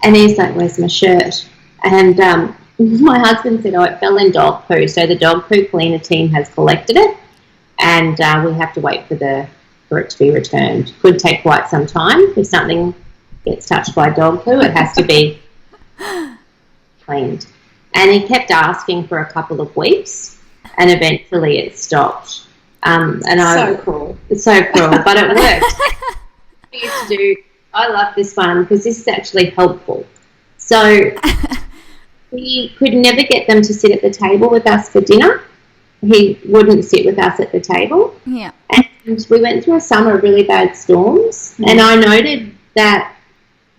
And he's like, where's my shirt? And my husband said, it fell in dog poo. So the dog poo cleaner team has collected it, and we have to wait for it to be returned. Could take quite some time. If something gets touched by dog poo, it has to be cleaned. And he kept asking for a couple of weeks, and eventually it stopped. So cruel. It's so cruel, but it worked. I love this one because this is actually helpful. So we could never get them to sit at the table with us for dinner. He wouldn't sit with us at the table. Yeah. And we went through a summer of really bad storms, and I noted that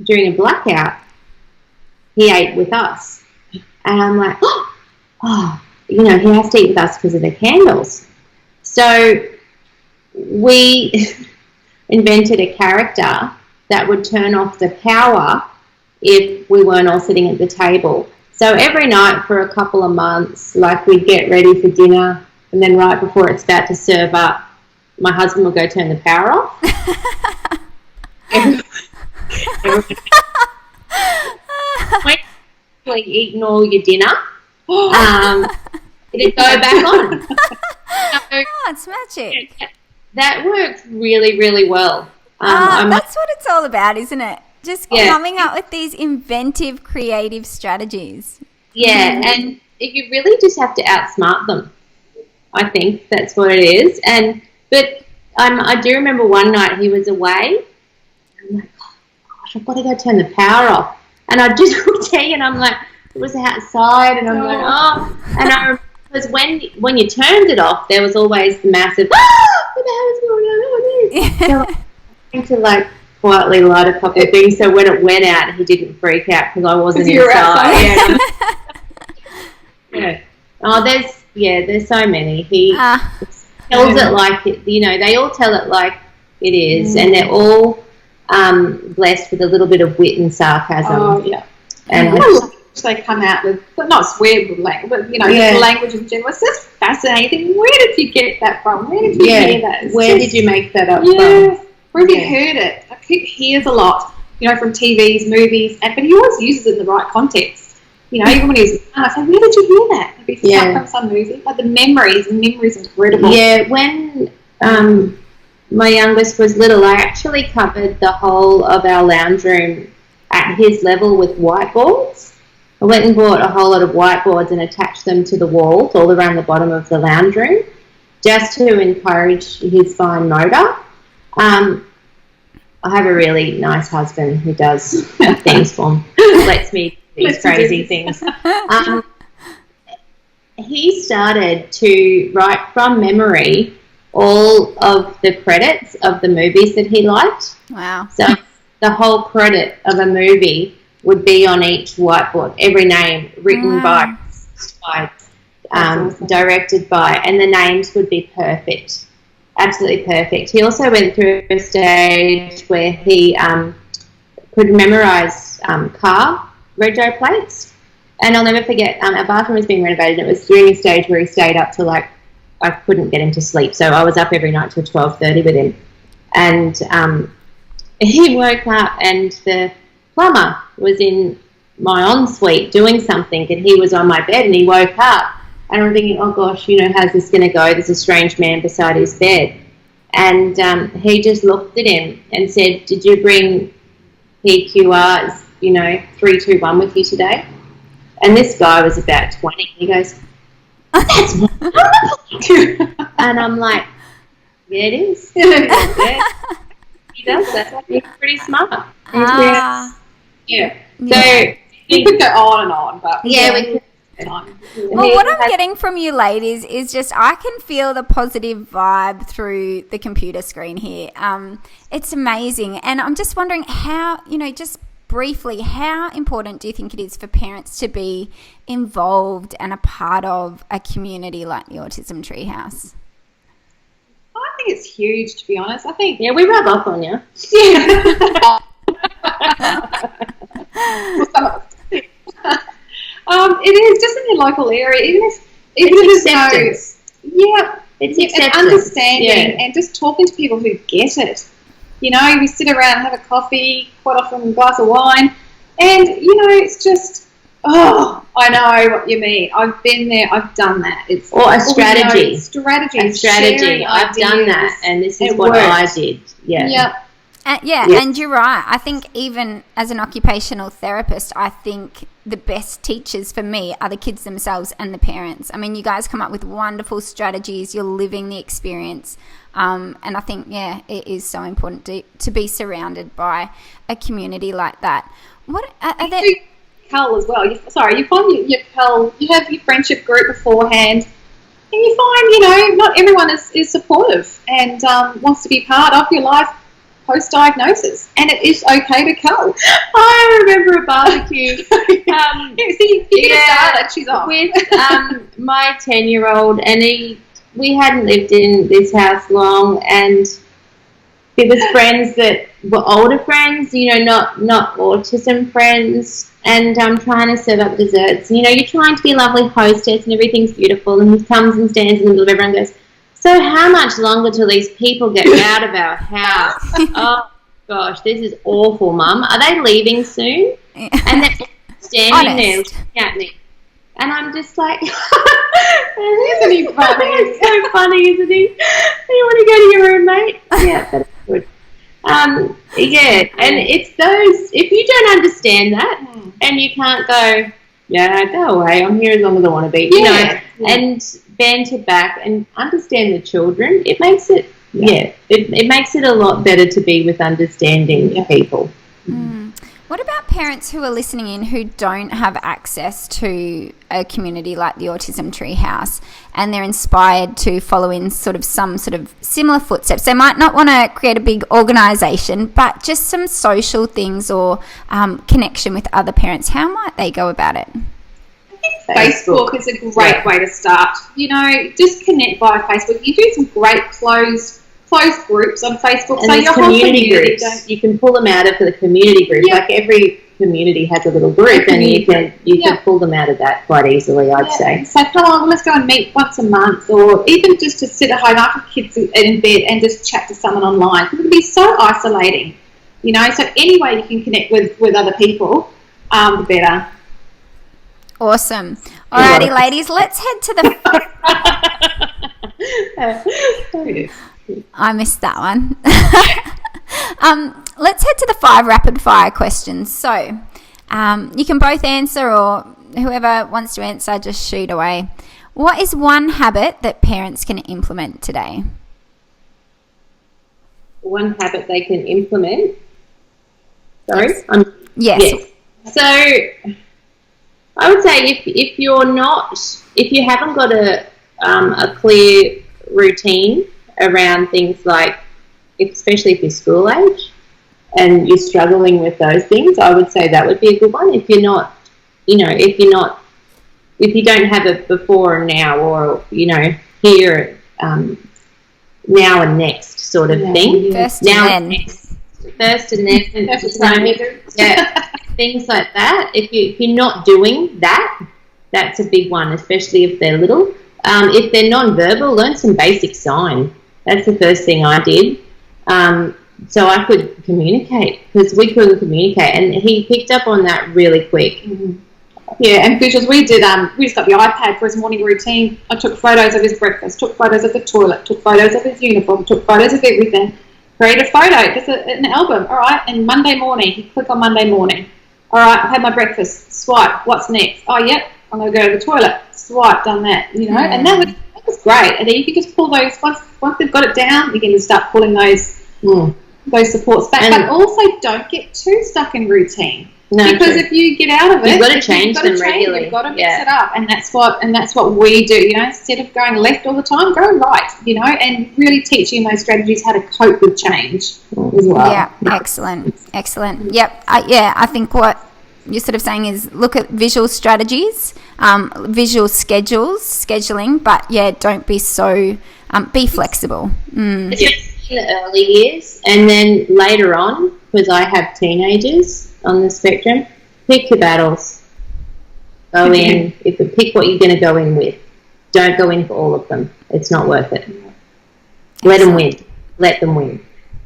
during a blackout, he ate with us. And I'm like, he has to eat with us because of the candles. So we invented a character that would turn off the power if we weren't all sitting at the table. So every night for a couple of months, like, we'd get ready for dinner, and then right before it's about to serve up, my husband would go turn the power off. When you've eaten all your dinner, it'd go back on. So, it's magic. that works really, really well. That's what it's all about, isn't it? Just coming up with these inventive, creative strategies. Yeah, and you really just have to outsmart them. I think that's what it is. But I do remember one night he was away. I'm like, oh gosh, I've got to go turn the power off. And I just looked at you, and I'm like, it was outside, and I'm like, oh. And I remember, because when you turned it off, there was always the massive, what the hell is going on? So I had to, like, quietly light a couple of things, so when it went out, he didn't freak out because I wasn't inside. Yeah. Oh, there's so many. He tells it like it, they all tell it like it is, and they're all blessed with a little bit of wit and sarcasm. Oh, yeah. And they come out with, but not swear language, but just language in general. It's just fascinating. Where did you get that from? Where did you hear that? Where did you make that up from? Where have you heard it? I think he hears a lot, from TVs, movies, but he always uses it in the right context. Even when he was young, I say, where did you hear that? Maybe from some movie. But the memory's incredible. Yeah, when my youngest was little, I actually covered the whole of our lounge room at his level with whiteboards. I went and bought a whole lot of whiteboards and attached them to the walls all around the bottom of the lounge room, just to encourage his fine motor. I have a really nice husband who does things for me, lets me do these crazy things. He started to write from memory all of the credits of the movies that he liked. Wow. So the whole credit of a movie would be on each whiteboard, every name written by, directed by, and the names would be perfect. Absolutely perfect. He also went through a stage where he could memorise car rego plates. And I'll never forget, our bathroom was being renovated, and it was during a stage where he stayed up till I couldn't get him to sleep. So I was up every night till 12:30 with him. And he woke up and the plumber was in my ensuite doing something, and he was on my bed, and he woke up. And I'm thinking, oh gosh, how's this going to go? There's a strange man beside his bed. And he just looked at him and said, did you bring PQR's, 321 with you today? And this guy was about 20. He goes, that's wonderful. And I'm like, yeah, it is. He does that. He's pretty smart. Yeah. So you could go on and on, but we could. Well, what I'm getting from you ladies is just I can feel the positive vibe through the computer screen here. It's amazing. And I'm just wondering how, just briefly, how important do you think it is for parents to be involved and a part of a community like the Autism Treehouse? I think it's huge, to be honest. I think... Yeah, we rub off on you. Yeah. It is just in your local area, even if it's acceptance. It's acceptance. And understanding and just talking to people who get it. We sit around and have a coffee, quite often a glass of wine, and it's just, I know what you mean. I've been there, I've done that. It's a strategy. Strategy. I've done that, and this is what I did. Yeah. And you're right. I think even as an occupational therapist, I think the best teachers for me are the kids themselves and the parents. I mean, you guys come up with wonderful strategies. You're living the experience. And I think, it is so important to be surrounded by a community like that. What are there... Cull as well. You find your Cull, you have your friendship group beforehand, and you find, not everyone is supportive and wants to be part of your life post-diagnosis, and it is okay to cull. I remember a barbecue. You get started, she's off. With my 10-year-old, and we hadn't lived in this house long, and there was friends that were older friends, not autism friends, and I'm trying to serve up desserts. You're trying to be a lovely hostess, and everything's beautiful, and he comes and stands in the middle of everyone and goes, so how much longer till these people get out of our house? Oh, gosh, this is awful, Mum. Are they leaving soon? And they're standing there looking at me. And I'm just like, isn't he funny? It's so funny, isn't he? You want to go to your room, mate? Yeah, that's good. And it's those, if you don't understand that and you can't go away, I'm here as long as I want to be, and banter back and understand the children, it makes it it makes it a lot better to be with understanding people. What about parents who are listening in who don't have access to a community like the Autism Treehouse, and they're inspired to follow in some similar footsteps? They might not want to create a big organisation, but just some social things or connection with other parents. How might they go about it? Facebook is a great way to start. Just connect via Facebook. You do some great closed closed groups on Facebook. And so your community groups, you can pull them out of the community group. Yeah. Like every community has a little group, and you can pull them out of that quite easily, I'd say. So come on, let's go and meet once a month, or even just to sit at home after kids are in bed and just chat to someone online. It can be so isolating, you know. So any way you can connect with other people, the better. Awesome. Alrighty, ladies, let's head to the... I missed that one. Let's head to the 5 rapid fire questions. So you can both answer, or whoever wants to answer, just shoot away. What is one habit that parents can implement today? One habit they can implement? Sorry? Yes. So I would say if you haven't got a clear routine around things like, especially if you're school age and you're struggling with those things, I would say that would be a good one. If you don't have a before and now, or, you know, here, now and next sort of thing. First now and then. First and then. Things like that. If you're not doing that, that's a big one, especially if they're little. If they're non-verbal, learn some basic sign. That's the first thing I did. So I could communicate, because we couldn't communicate, and he picked up on that really quick. Mm-hmm. Yeah, and visuals. We just got the iPad for his morning routine. I took photos of his breakfast, took photos of the toilet, took photos of his uniform, took photos of everything. Create a photo, just an album. All right, and Monday morning, he click on Monday morning. All right, I had my breakfast. Swipe. What's next? Oh, yep, I'm going to go to the toilet. Swipe. Done that. You know, and that was great. And then you can just pull those once they've got it down. You can just start pulling those supports back. But also, don't get too stuck in routine. No, because if you get out of it, you've got to change them regularly. You've got to mix it up, and that's what we do. You know, instead of going left all the time, go right. You know, and really teaching those strategies how to cope with change as well. Yeah, excellent. Yep, I think what you're sort of saying is look at visual strategies, visual scheduling, but don't be so be flexible. Just in the early years, and then later on, because I have teenagers on the spectrum, pick your battles. Go in. Pick what you're going to go in with. Don't go in for all of them. It's not worth it. Let them win.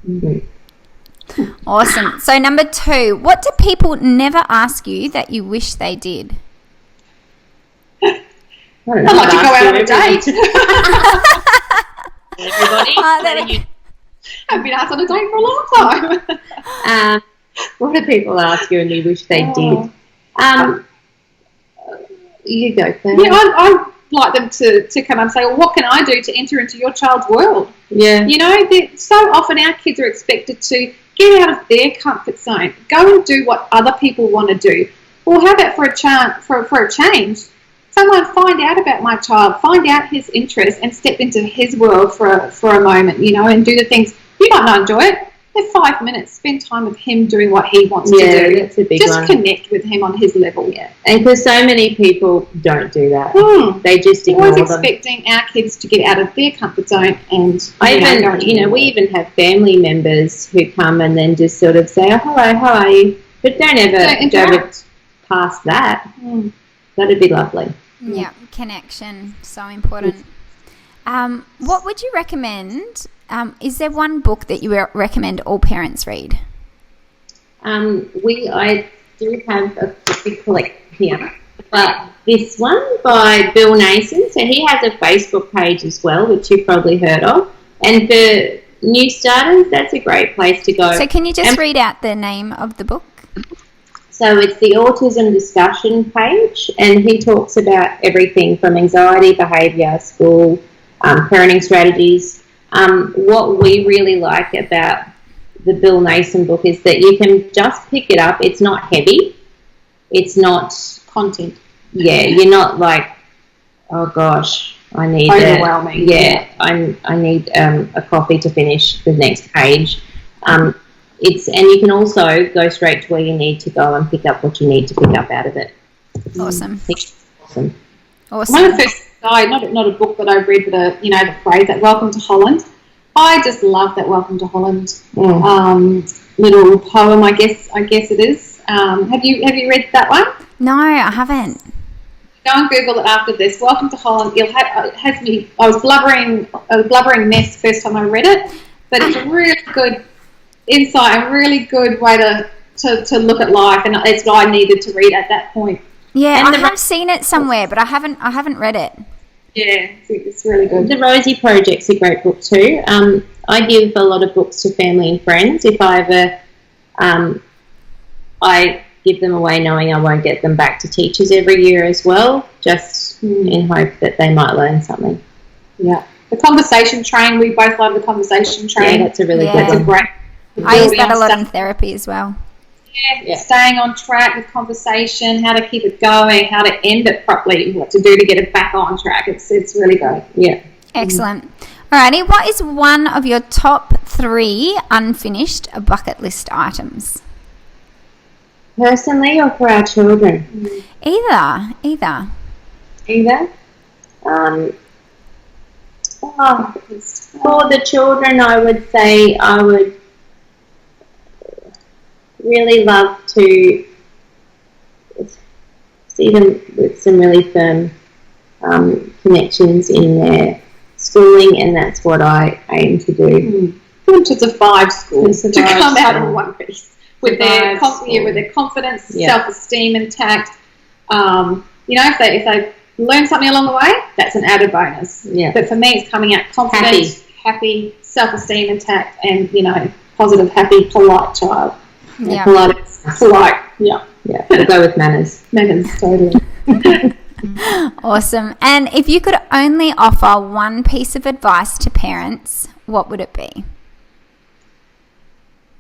Mm-hmm. Awesome. So number 2, what do people never ask you that you wish they did? I'd like to go out on a date. Everybody, I've been asked on a date for a long time. What do people ask you and you wish they did? You go, Claire. Yeah, I'd like them to come and say, well, what can I do to enter into your child's world? Yeah. You know, so often our kids are expected to get out of their comfort zone, go and do what other people want to do. Well, how about for a change? Someone find out about my child, find out his interests, and step into his world for a moment, you know, and do the things. You might not enjoy it. Have 5 minutes, spend time with him doing what he wants to do. That's a big Just one. connect with him on his level. Yeah, and because so many people don't do that, they just ignore always them. Expecting our kids to get out of their comfort zone, and we even have family members who come and then just sort of say, "Oh, hello, how are you?" But don't ever go past that. That'd be lovely. Yeah, connection, so important. What would you recommend? Is there one book that you recommend all parents read? I do have a big collection here, but this one by Bill Nason. So he has a Facebook page as well, which you've probably heard of. And for new starters, that's a great place to go. So can you just read out the name of the book? So it's the Autism Discussion page, and he talks about everything from anxiety, behaviour, school, parenting strategies. What we really like about the Bill Nason book is that you can just pick it up. It's not heavy. It's not content. Yeah, you're not like, oh gosh, I need overwhelming. I need a coffee to finish the next page. And you can also go straight to where you need to go and pick up what you need to pick up out of it. Awesome. Awesome. One of the first, not a book that I read, but the phrase that Welcome to Holland. I just love that Welcome to Holland little poem. I guess it is. Have you read that one? No, I haven't. Go and Google it after this. Welcome to Holland. It has me. I was a blubbering mess first time I read it, but it's a really good insight, a really good way to look at life, and it's what I needed to read at that point. Yeah, and I have seen it somewhere, but I haven't read it. Yeah, it's really good. The Rosie Project's a great book too. I give a lot of books to family and friends. If I ever, I give them away knowing I won't get them back to teachers every year as well, just in hope that they might learn something. Yeah. The Conversation Train, we both love the Conversation Train. Yeah, that's a really good That's one. a great. I use that a lot in therapy as well. Yeah, staying on track with conversation, how to keep it going, how to end it properly, what to do to get it back on track. It's really great. Yeah. Excellent. Alrighty, what is one of your top 3 unfinished bucket list items? Personally or for our children? Either. Either. For the children, I would say I would really love to see them with some really firm connections in their schooling, and that's what I aim to do. For them to survive school, to come out in one piece with their confidence, self-esteem intact. If they learn something along the way, that's an added bonus. Yeah. But for me, it's coming out confident, happy, self-esteem intact, and positive, happy, polite child. Yeah. Polite. Yeah. Yeah. We'll go with manners. Manners, totally. Awesome. And if you could only offer one piece of advice to parents, what would it be?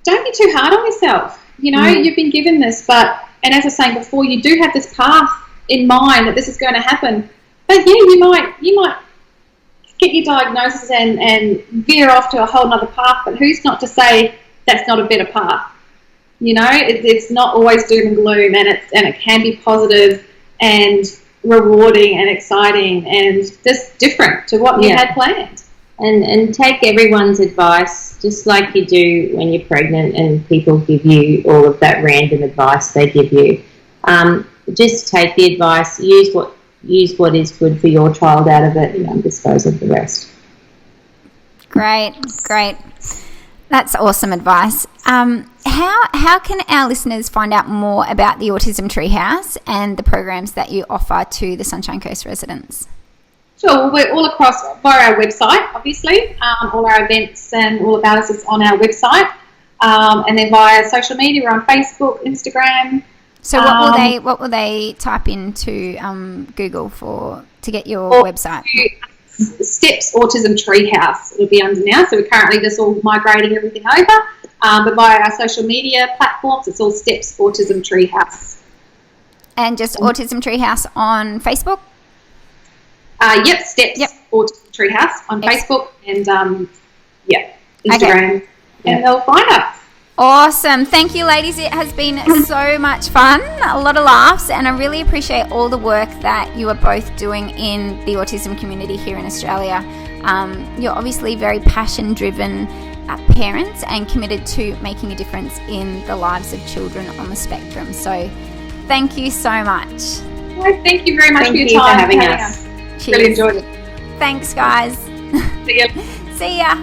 Don't be too hard on yourself. You've been given this, and as I was saying before, you do have this path in mind that this is going to happen. But yeah, you might get your diagnosis and veer off to a whole other path, but who's not to say that's not a better path? It's not always doom and gloom, and it can be positive and rewarding and exciting and just different to what you had planned. And take everyone's advice, just like you do when you're pregnant and people give you all of that random advice they give you. Just take the advice, use what is good for your child out of it, and dispose of the rest. Great. That's awesome advice. How can our listeners find out more about the Autism Treehouse and the programs that you offer to the Sunshine Coast residents? Sure, we're all across via our website, obviously. All our events and all about us is on our website. And then via social media, we're on Facebook, Instagram. So what will they type into Google to get your website? Steps Autism Treehouse it'll be under now. So we're currently just all migrating everything over. But via our social media platforms, it's all Steps Autism Treehouse. And just Autism Treehouse on Facebook? Steps Autism Treehouse on Facebook and Instagram. Okay. And they'll find us. Awesome. Thank you, ladies. It has been so much fun, a lot of laughs, and I really appreciate all the work that you are both doing in the autism community here in Australia. You're obviously very passion-driven parents and committed to making a difference in the lives of children on the spectrum. So thank you so much. Well, thank you very much for your time. Thank you for having us. Cheers. Really enjoyed it. Thanks, guys. See ya. See ya.